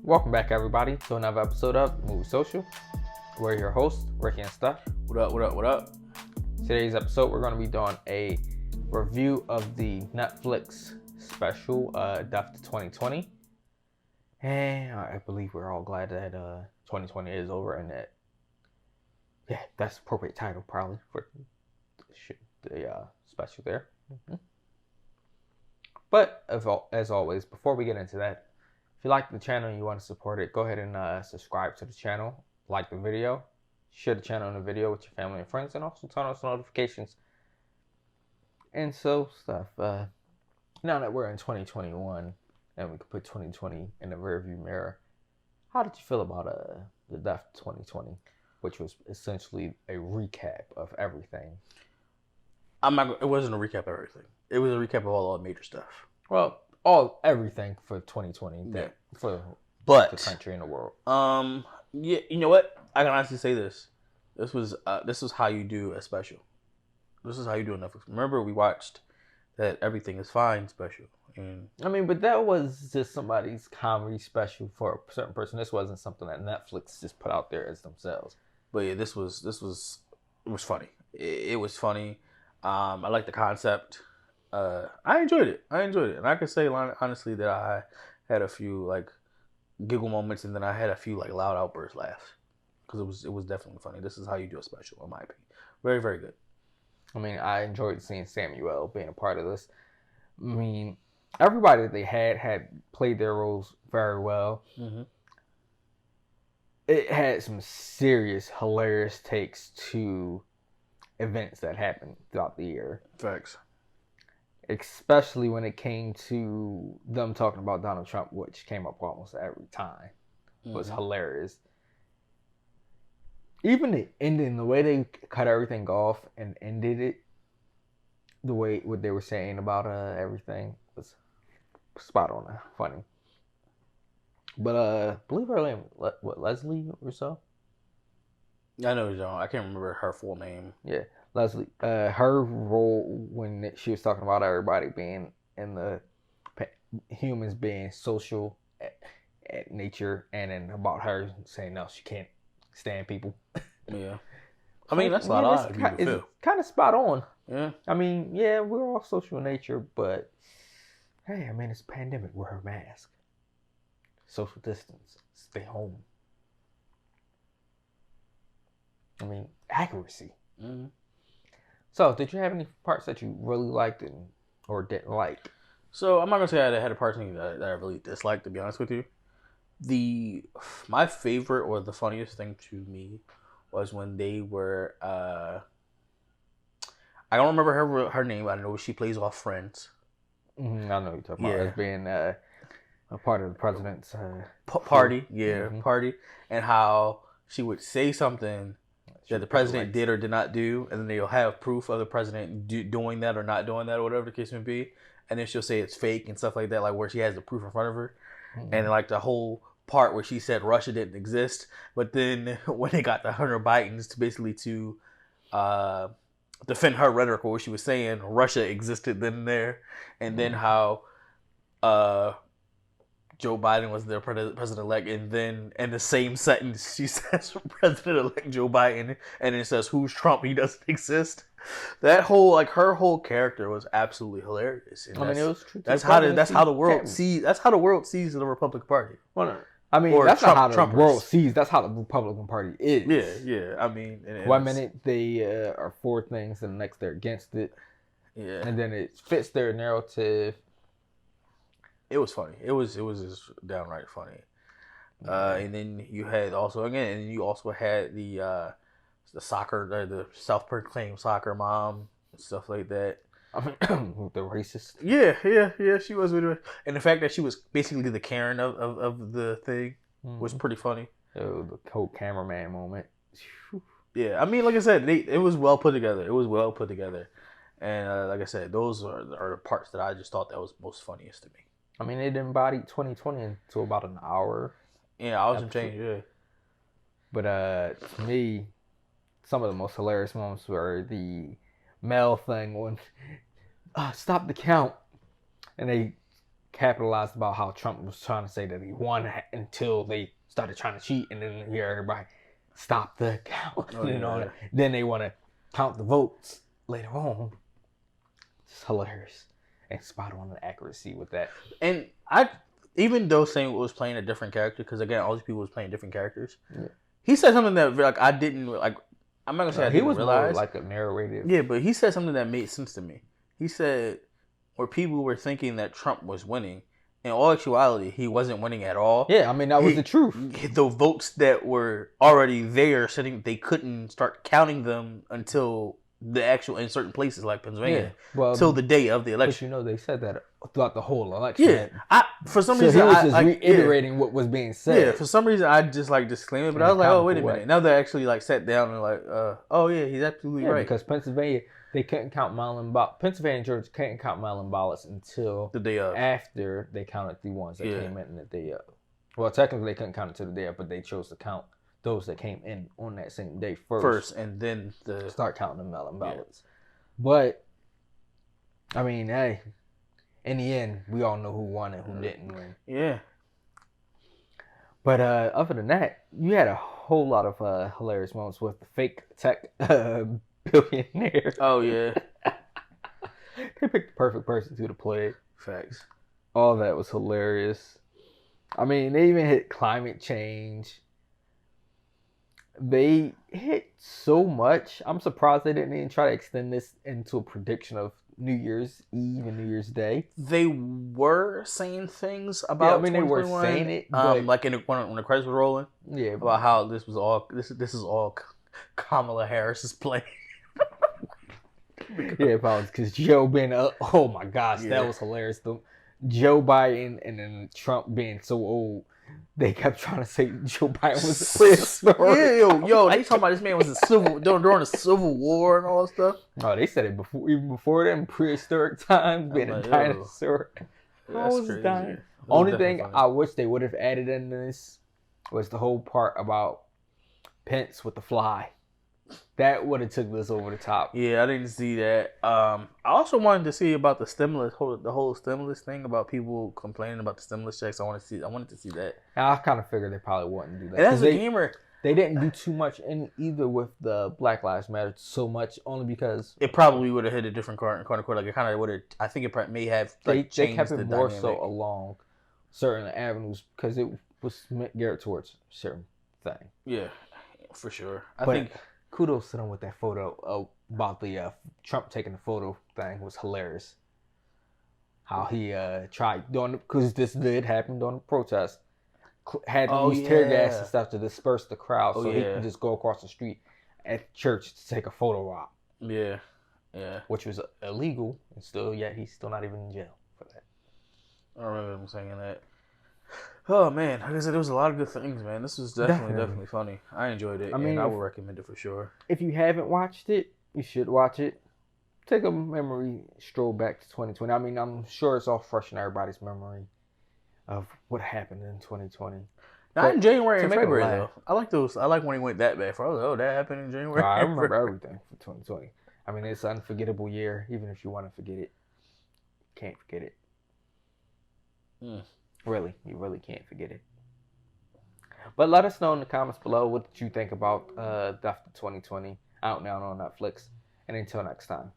Welcome back, everybody, to another episode of Movie Social. We're your hosts, Rickey and Stef. What up, what up, what up? Today's episode, we're going to be doing a review of the Netflix special, Death to 2020. And I believe we're all glad that 2020 is over and that, yeah, that's the appropriate title probably for the special there. Mm-hmm. But as always, before we get into that, if you like the channel and you want to support it, go ahead and subscribe to the channel, like the video, share the channel and the video with your family and friends, and also turn on some notifications and so stuff. Now that we're in 2021 and we can put 2020 in the rearview mirror, how did you feel about the Death 2020, which was essentially a recap of everything? It wasn't a recap of everything. It was a recap of all the major stuff. Well, everything for 2020 for the country and the world. Yeah, you know what? I can honestly say this. This was how you do a special. This is how you do a Netflix. Remember, we watched that Everything Is Fine special. And I mean, but that was just somebody's comedy special for a certain person. This wasn't something that Netflix just put out there as themselves. But yeah, it was funny. It was funny. I like the concept. I enjoyed it, and I can say honestly that I had a few like giggle moments, and then I had a few like loud outburst laughs because it was definitely funny. This is how you do a special, in my opinion. Very, very good. I mean, I enjoyed seeing Samuel being a part of this. I mean, everybody that they had played their roles very well. Mm-hmm. It had some serious, hilarious takes to events that happened throughout the year. Facts. Especially when it came to them talking about Donald Trump, which came up almost every time. It was hilarious. Even the ending, the way they cut everything off and ended it, the way what they were saying about everything was spot on, funny. But believe her name, what, Leslie or so? I know, John. I can't remember her full name. Yeah. Leslie, her role when she was talking about everybody being in the humans being social at nature, and then about her saying no, she can't stand people. Yeah, I mean that's a lot of people feel. Kind of spot on. Yeah, I mean, yeah, we're all social in nature, but hey, I mean it's a pandemic. Wear a mask, social distance, stay home. I mean accuracy. Mm-hmm. So, did you have any parts that you really liked or didn't like? So, I'm not going to say I had a part that I really disliked, to be honest with you. My favorite or the funniest thing to me was when they were, I don't remember her name, I know she plays off Friends. Mm-hmm, I know you're talking about as being a part of the president's party. Yeah, party. And how she would say something that the president did or did not do, and then they'll have proof of the president doing that or not doing that or whatever the case may be, and then she'll say it's fake and stuff like that, like where she has the proof in front of her. And like the whole part where she said Russia didn't exist, but then when they got the Hunter Bidens to basically to defend her rhetoric, where she was saying Russia existed then and there, and then how Joe Biden was their president-elect, and then in the same sentence she says President-elect Joe Biden, and it says who's Trump? He doesn't exist. That whole like her whole character was absolutely hilarious. And I mean, it was true. That's how the world sees the Republican Party. Well, no. I mean, that's not how the world sees. That's how the Republican Party is. Yeah. I mean, one minute they are for things, and the next they're against it. Yeah, and then it fits their narrative. It was funny. It was just downright funny. And then you had also the soccer, the self-proclaimed soccer mom and stuff like that. I mean, the racist. Yeah. She was, and the fact that she was basically the Karen of the thing was pretty funny. The whole cameraman moment. Yeah, I mean, like I said, it was well put together. And like I said, those are the parts that I just thought that was most funniest to me. I mean, it embodied 2020 into about an hour. Yeah, I was change. Yeah. But to me, some of the most hilarious moments were the mail thing when stop the count, and they capitalized about how Trump was trying to say that he won until they started trying to cheat, and then you hear everybody stop the count. Then they want to count the votes later on. It's hilarious and spot on the accuracy with that. And even though Samuel was playing a different character, because again, all these people was playing different characters. Yeah. He said something that like I didn't like. I'm not gonna say I didn't realize. More like a narrative. Yeah, but he said something that made sense to me. He said, where people were thinking that Trump was winning, in all actuality, he wasn't winning at all. Yeah, I mean that was the truth. The votes that were already there, sitting, they couldn't start counting them until the actual in certain places like Pennsylvania, till the day of the election. But they said that throughout the whole election. Yeah, for some reason, he was just reiterating what was being said. Yeah, for some reason, I just like disclaimed it, but I was like, oh wait a minute. Now they actually like sat down and like, oh yeah, he's absolutely right. Because Pennsylvania, they couldn't count mail-in ballots. Pennsylvania and Georgia couldn't count mail-in ballots until the day of. After they counted the ones that came in the day of. Well, technically they couldn't count it to the day of, but they chose to count those that came in on that same day first, and then start counting the mail-in ballots. Yeah. But I mean, hey, in the end, we all know who won and who didn't win. Yeah. But other than that, you had a whole lot of hilarious moments with the fake tech billionaire. Oh yeah. They picked the perfect person to play it. Facts. All that was hilarious. I mean, they even hit climate change. They hit so much. I'm surprised they didn't even try to extend this into a prediction of New Year's Eve and New Year's Day. They were saying things about. Yeah, I mean, they were saying it, but like when the credits were rolling. Yeah, about how this was all this is all Kamala Harris's play. Yeah, probably because Joe being oh my gosh, that was hilarious. Joe Biden and then Trump being so old. They kept trying to say Joe Biden was a prehistoric. Yeah, yo, they talking about this man was during the Civil War and all that stuff. Oh, they said it even before them, prehistoric times, being a dinosaur. That's crazy. Only thing funny. I wish they would have added in this was the whole part about Pence with the fly. That would have took this over the top. Yeah, I didn't see that. I also wanted to see about the stimulus, the whole stimulus thing about people complaining about the stimulus checks. I wanted to see that. I kind of figured they probably wouldn't do that. And as a gamer, they didn't do too much in either with the Black Lives Matter so much, only because it probably would have hit a different corner. Like it kind of would have. I think it may have. Like, they kept it the more dynamic. so along certain avenues because it was geared towards certain thing. Yeah, for sure. I think. Kudos to them with that photo about the Trump taking the photo thing was hilarious. How he tried doing because this did happen during the protest. Had to use tear gas and stuff to disperse the crowd so he could just go across the street at church to take a photo op. Yeah, which was illegal and yet he's still not even in jail for that. I remember him saying that. Oh man, like I said, there was a lot of good things, man. This was definitely funny. I enjoyed it. I mean, I would recommend it for sure. If you haven't watched it, you should watch it. Take a memory stroll back to 2020. I mean, I'm sure it's all fresh in everybody's memory of what happened in 2020. Not in January and February though. I like those. I like when he went that bad. I was like, oh, that happened in January. I remember everything for 2020. I mean, it's an unforgettable year. Even if you want to forget it, you can't forget it. Really, you really can't forget it. But let us know in the comments below what you think about Death to 2020 out now on Netflix. And until next time.